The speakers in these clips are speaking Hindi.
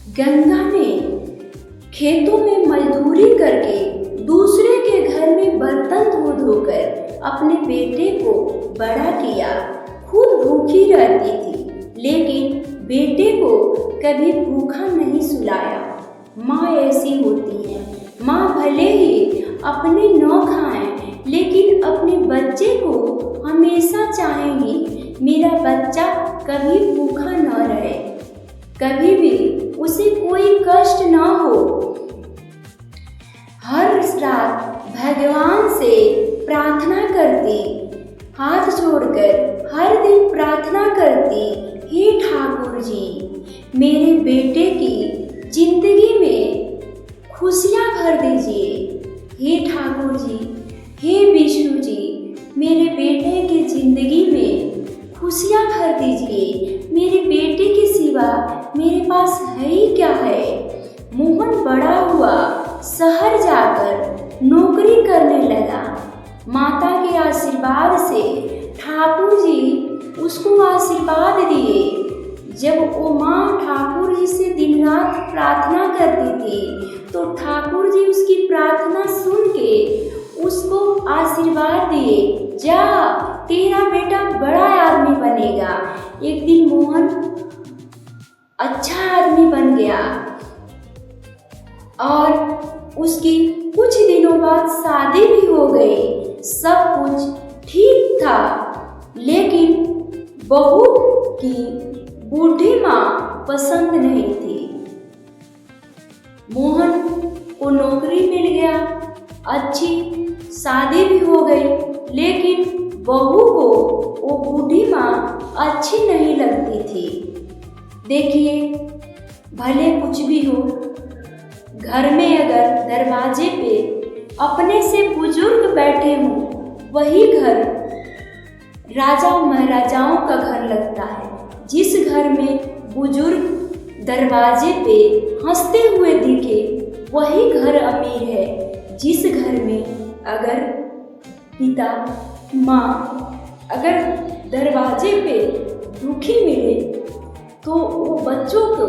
गंगा ने खेतों में मजदूरी करके दूसरे के घर में बर्तन धो धोकर अपने बेटे को बड़ा किया। खुद भूखी रहती थी लेकिन बेटे को कभी भूखा नहीं सुलाया। माँ ऐसी होती है, माँ भले ही अपने न खाएं लेकिन अपने बच्चे को हमेशा चाहेंगी मेरा बच्चा कभी भूखा न रहे, कभी भी उसे कोई कष्ट न हो। हर रात भगवान से प्रार्थना करती, हाथ जोड़कर हर दिन प्रार्थना करती, हे ठाकुर जी मेरे बेटे की जिंदगी में खुशियाँ भर दीजिए। हे ठाकुर जी, हे विष्णु जी मेरे बेटे की जिंदगी में खुशियाँ भर दीजिए। मेरे बेटे के सिवा मेरे पास है ही क्या है। मोहन बड़ा हुआ, शहर जाकर नौकरी करने लगा। माता के आशीर्वाद से ठाकुर जी उसको आशीर्वाद दिए। जब वो माँ ठाकुर जी से दिन रात प्रार्थना करती थी तो ठाकुर जी उसकी प्रार्थना सुन के उसको आशीर्वाद दिए, जा तेरा बेटा बड़ा आदमी बनेगा। एक दिन मोहन अच्छा आदमी बन गया और उसकी कुछ दिनों बाद शादी भी हो गई। सब कुछ ठीक था लेकिन बहू की बूढ़ी माँ पसंद नहीं थी। मोहन को नौकरी मिल गया, अच्छी शादी भी हो गई लेकिन बहू को वो बूढ़ी माँ अच्छी नहीं लगती थी। देखिए भले कुछ भी हो, घर में अगर दरवाजे पे अपने से बुजुर्ग बैठे हों वही घर राजा महाराजाओं का घर लगता है। जिस घर में बुजुर्ग दरवाजे पे हंसते हुए दिखे वही घर अमीर है। जिस घर में अगर पिता माँ अगर दरवाजे पे दुखी मिले तो वो बच्चों को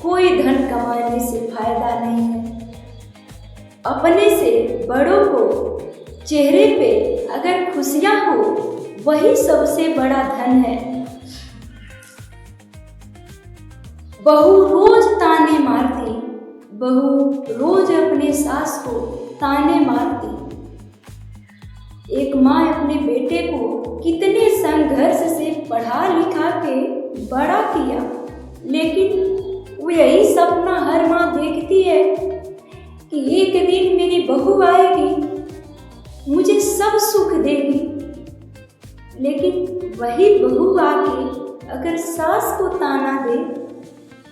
कोई धन कमाने से फायदा नहीं है। अपने से बड़ों को चेहरे पे अगर खुशियाँ हो वही सबसे बड़ा धन है। बहू रोज ताने मारती, बहू रोज अपने सास को ताने मारती। एक माँ अपने बेटे को कितने संघर्ष से पढ़ा लिखा के बड़ा किया लेकिन वो यही सपना हर माँ देखती है कि एक दिन मेरी बहू आएगी, मुझे सब सुख देगी। लेकिन वही बहू आके अगर सास को ताना दे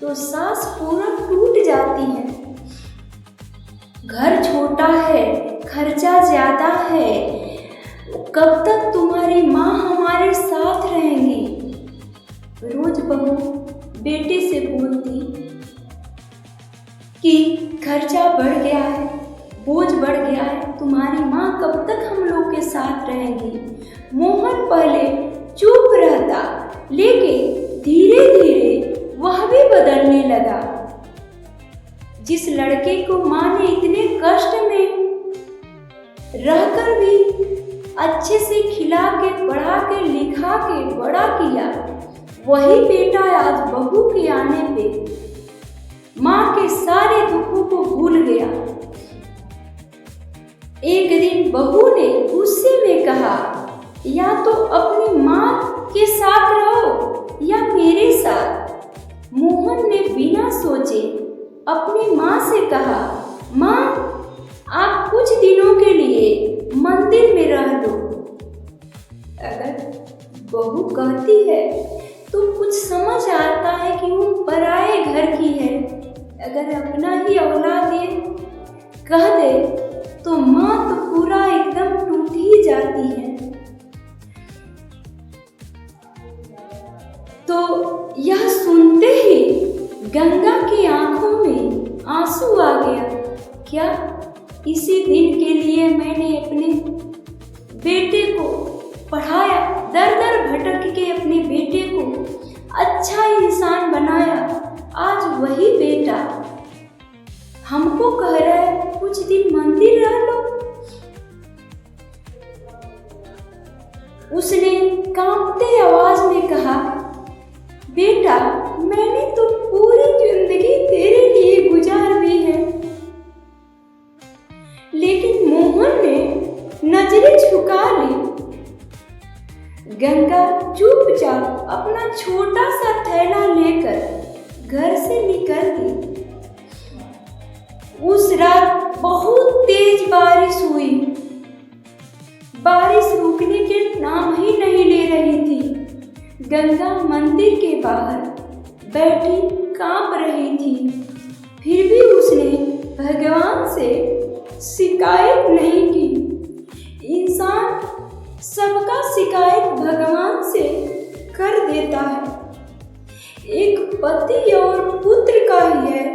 तो सास पूरा टूट जाती है। घर छोटा है, खर्चा ज्यादा है, कब तक तुम्हारी माँ हमारे साथ रहेंगी। रोज बहू बेटे से बोलती कि खर्चा बढ़ गया है, बोझ बढ़ गया है, तुम्हारी माँ कब तक हम लोग के साथ रहेंगी। मोहन पहले चुप रहता लेकिन धीरे धीरे वह भी बदलने लगा। जिस लड़के को माँ ने इतने कष्ट में रहकर भी अच्छे से खिला के पढ़ा के लिखा के बड़ा किया, वही बेटा आज बहू के आने पे माँ के सारे दुखों को भूल गया। एक दिन बहू ने गुस्से में कहा, या तो अपनी माँ के साथ रहो या मेरे साथ। मोहन ने बिना सोचे अपनी माँ से कहा, माँ आप कुछ दिनों के लिए मंदिर में रह लो। अगर बहू कहती है तो कुछ समझ आता है कि वो पराए घर की है। अगर अपना ही औलाद ये कह दे तो माँ तो पूरा एकदम टूट ही जाती है। तो यह सुनते ही गंगा की आंखों में आंसू आ गया। क्या इसी दिन के लिए मैंने अपने बेटे को पढ़ाया, दर दर भटक के अपने बेटे को अच्छा इंसान बनाया, आज वही बेटा हमको कह रहा है कुछ दिन मंदिर रह लो। उसने कांपते आवाज में कहा, बेटा मैंने तो पूरी जिंदगी तेरे लिए गुजार दी है। लेकिन मोहन ने नजरें झुका ली। गंगा चुपचाप अपना छोटा सा थैला लेकर घर से निकल गई। उस रात बहुत तेज बारिश हुई। बारिश रुकने के नाम ही नहीं ले रही थी। गंगा मंदिर के बाहर बैठी कांप रही थी। फिर भी उसने भगवान से शिकायत नहीं की। इंसान सबका शिकायत भगवान से कर देता है। एक पति और पुत्र का ही है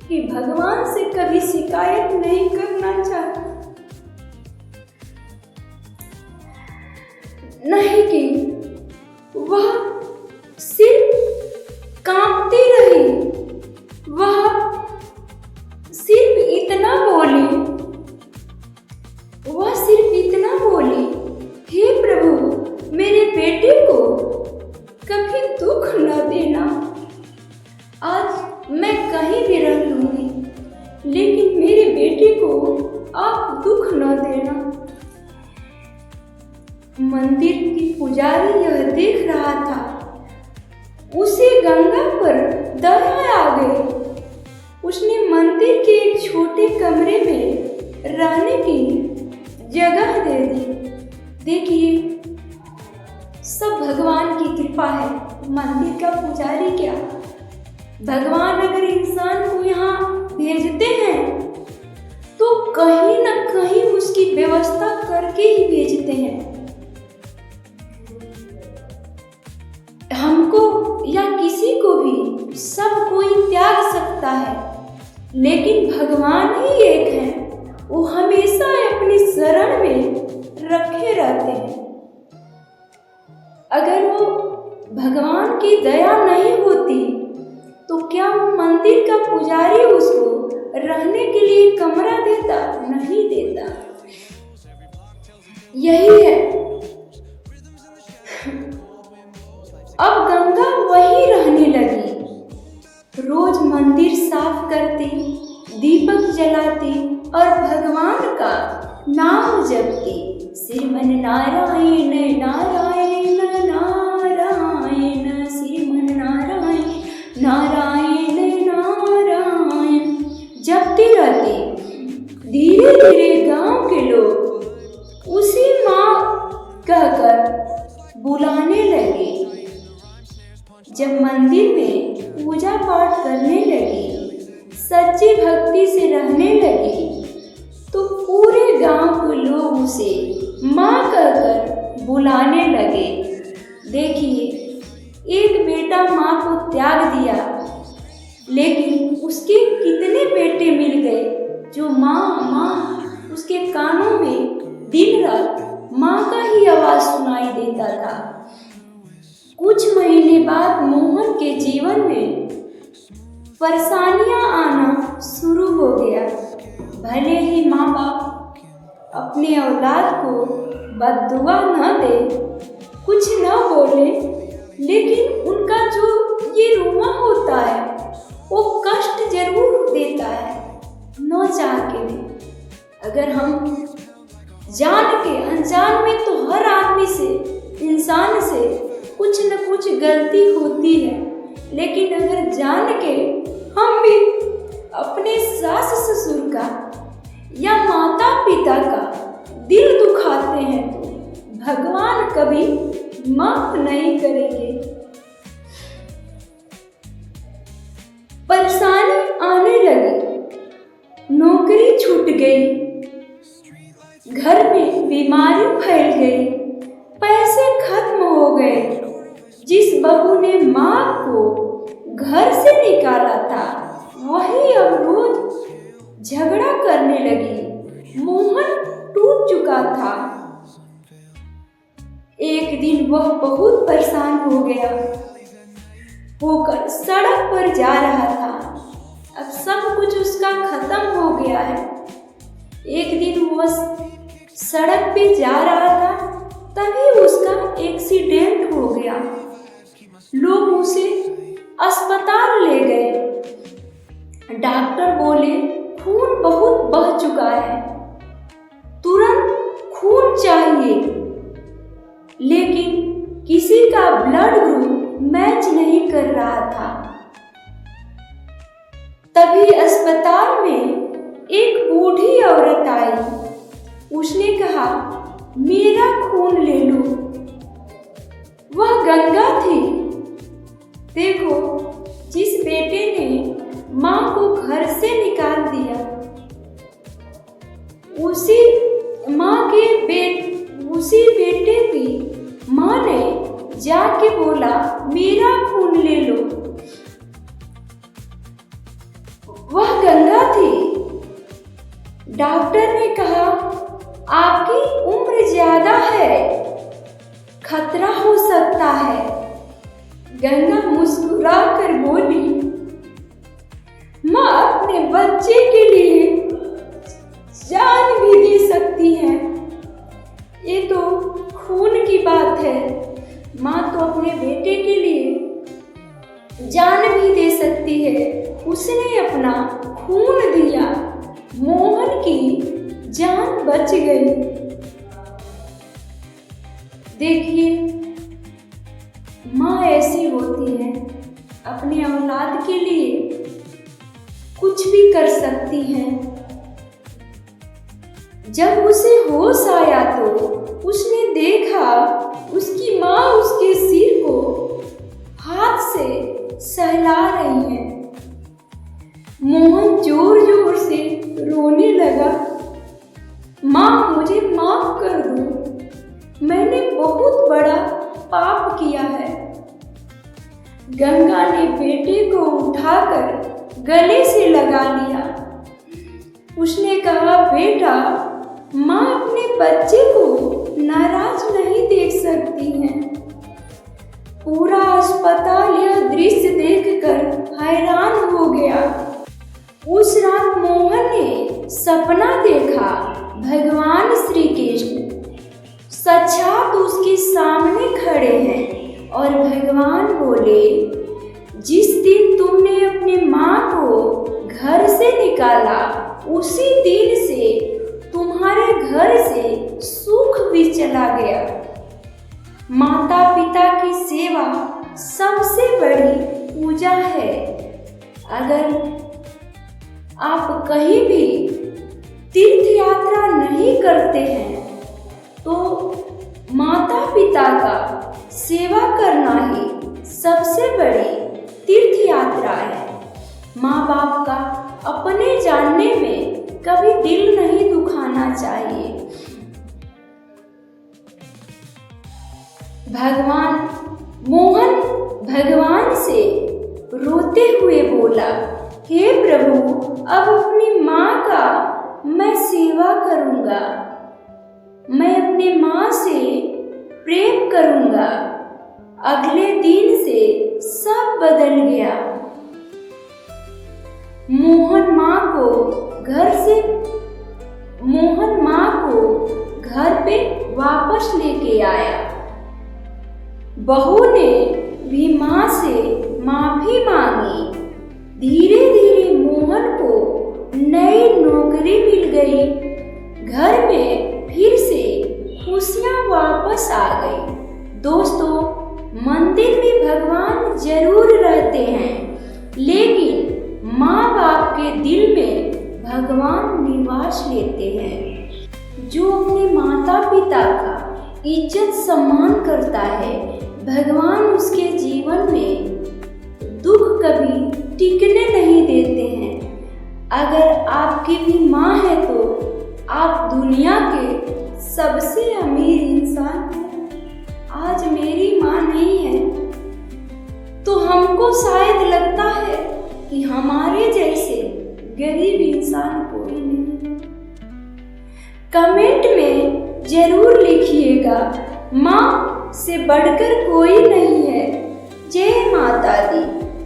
कि भगवान से कभी शिकायत नहीं करना चाहिए। नहीं कि वह सिर्फ कांपती रही। वह सिर्फ इतना बोली, हे प्रभु मेरे बेटे को कभी दुख न देना। आज मैं कहीं भी रह लूंगी, लेकिन मेरे बेटे को आप दुख न देना। मंदिर की पुजारी यह देख रहा था। उसे गंगा पर दया आ गई। उसने मंदिर के एक छोटे कमरे में रहने की जगह दे दी। देखिए, सब भगवान की कृपा है। मंदिर का पुजारी क्या, भगवान अगर इंसान को यहाँ भेजते हैं तो कहीं न कहीं उसकी व्यवस्था करके ही भेजते हैं। हमको या किसी को भी सब कोई त्याग सकता है, लेकिन भगवान ही एक है। वो हमेशा अपनी शरण में रखे रहते हैं। अगर वो भगवान की दया नहीं होती तो क्या वो मंदिर का पुजारी उसको रहने के लिए कमरा देता? नहीं देता। यही है। अब गंगा वहीं रहने लगी। रोज मंदिर साफ करती, दीपक जलाती और भगवान का नाम जपती। श्रीमन नारायण नारायण नारायण, श्रीमन नारायण नारायण नारायण जपती रहती। धीरे धीरे गांव के लोग उसी माँ कहकर बुलाने लगे। जब मंदिर में पूजा पाठ करने लगी, सच्ची भक्ति से रहने लगी, तो पूरे गांव के लोग उसे माँ कहकर बुलाने लगे। देखिए, एक बेटा माँ को त्याग दिया, लेकिन उसके कितने बेटे मिल गए जो माँ माँ उसके कानों में दिन रात माँ का ही आवाज सुनाई देता था। कुछ महीने बाद मोहन के जीवन में परेशानियां आना शुरू हो गया। भले ही माँ बाप अपने औलाद को बद्दुआ न दे, कुछ न बोले, लेकिन उनका जो ये रोना होता है वो कष्ट जरूर देता है, न चाह के भी। अगर हम जान के अनजान में, तो हर आदमी से, इंसान से कुछ न कुछ गलती होती है, लेकिन अगर जान के हम भी अपने सास ससुर का या माता पिता का दिल दुखाते हैं तो भगवान कभी माफ नहीं करेंगे। परेशानी आने लगी, नौकरी छूट गई, घर में बीमारी फैल गई, पैसे खत्म हो गए। जिस बहू ने माँ को घर से निकाला था, वही अब रोज झगड़ा करने लगी। मोहन टूट चुका था। एक दिन वह बहुत परेशान हो गया। होकर सड़क पर जा रहा था। अब सब कुछ उसका खत्म हो गया है। एक दिन वो सड़क पे जा रहा था, तभी उसका एक्सीडेंट हो गया। लोग उसे अस्पताल ले गए। डॉक्टर बोले खून बहुत बह चुका है, तुरंत खून चाहिए। लेकिन किसी का ब्लड ग्रुप मैच नहीं कर रहा था। तभी अस्पताल में एक बूढ़ी औरत आई। उसने कहा, मेरा खून ले लो। वह गंगा थी। देखो, जिस बेटे ने माँ को घर से निकाल दिया, उसी बेटे की माँ ने जाके बोला, मेरा खून ले लो। वह गंगा थी। डॉक्टर ने कहा, आपकी उम्र ज्यादा है, खतरा हो सकता है। गंगा मुस्कुरा कर बोली, माँ अपने बच्चे के लिए जान भी दे सकती है। ये तो खून की बात है। माँ तो अपने बेटे के लिए जान भी दे सकती है। उसने अपना खून दिया, मोहन की जान बच गई। देखिए, माँ ऐसी होती है, अपने औलाद के लिए कुछ भी कर सकती है। जब उसे होश आया तो उसने देखा उसकी माँ उसके सिर को हाथ से सहला रही है। मोहन जोर जोर से रोने लगा, माँ मुझे माफ कर दो, मैंने बहुत बड़ा पाप किया है। गंगा ने बेटे को उठाकर गले से लगा लिया। उसने कहा, बेटा, माँ अपने बच्चे को नाराज नहीं देख सकती है। पूरा अस्पताल यह दृश्य देखकर हैरान हो गया। उस रात मोहन ने सपना देखा, भगवान श्री कृष्ण साक्षात उसके सामने खड़े हैं और भगवान बोले, जिस दिन तुमने अपनी माँ को घर से निकाला, उसी दिन से तुम्हारे घर से सुख भी चला गया। माता पिता की सेवा सबसे बड़ी पूजा है। अगर आप कहीं भी तीर्थ यात्रा नहीं करते हैं तो माता पिता का सेवा करना ही सबसे बड़ी तीर्थ यात्रा है। माँ बाप का अपने जानने में कभी दिल नहीं दुखाना चाहिए। मोहन भगवान से रोते हुए बोला, हे प्रभु, अब अपनी माँ का मैं सेवा करूँगा, मैं अपनी माँ से प्रेम करूँगा। अगले दिन से सब बदल गया। मोहन माँ को घर पे वापस लेके आया। बहू ने भी माँ से माफी मांगी। धीरे धीरे मोहन को नई नौकरी मिल गई। घर में फिर से खुशियाँ वापस आ गई। दोस्तों, मंदिर में भगवान जरूर रहते हैं, लेकिन माँ बाप के दिल में भगवान निवास लेते हैं। जो अपने माता पिता का इज्जत सम्मान करता है, भगवान उसके जीवन में दुख कभी टिकने नहीं देते हैं। अगर आपकी भी माँ है तो आप दुनिया के सबसे अमीर इंसान हैं। आज मेरी माँ नहीं है तो हमको शायद लगता है कि हमारे जैसे गरीब इंसान कोई नहीं। कमेंट में जरूर लिखिएगा, माँ से बढ़कर कोई नहीं है। जय माता दी।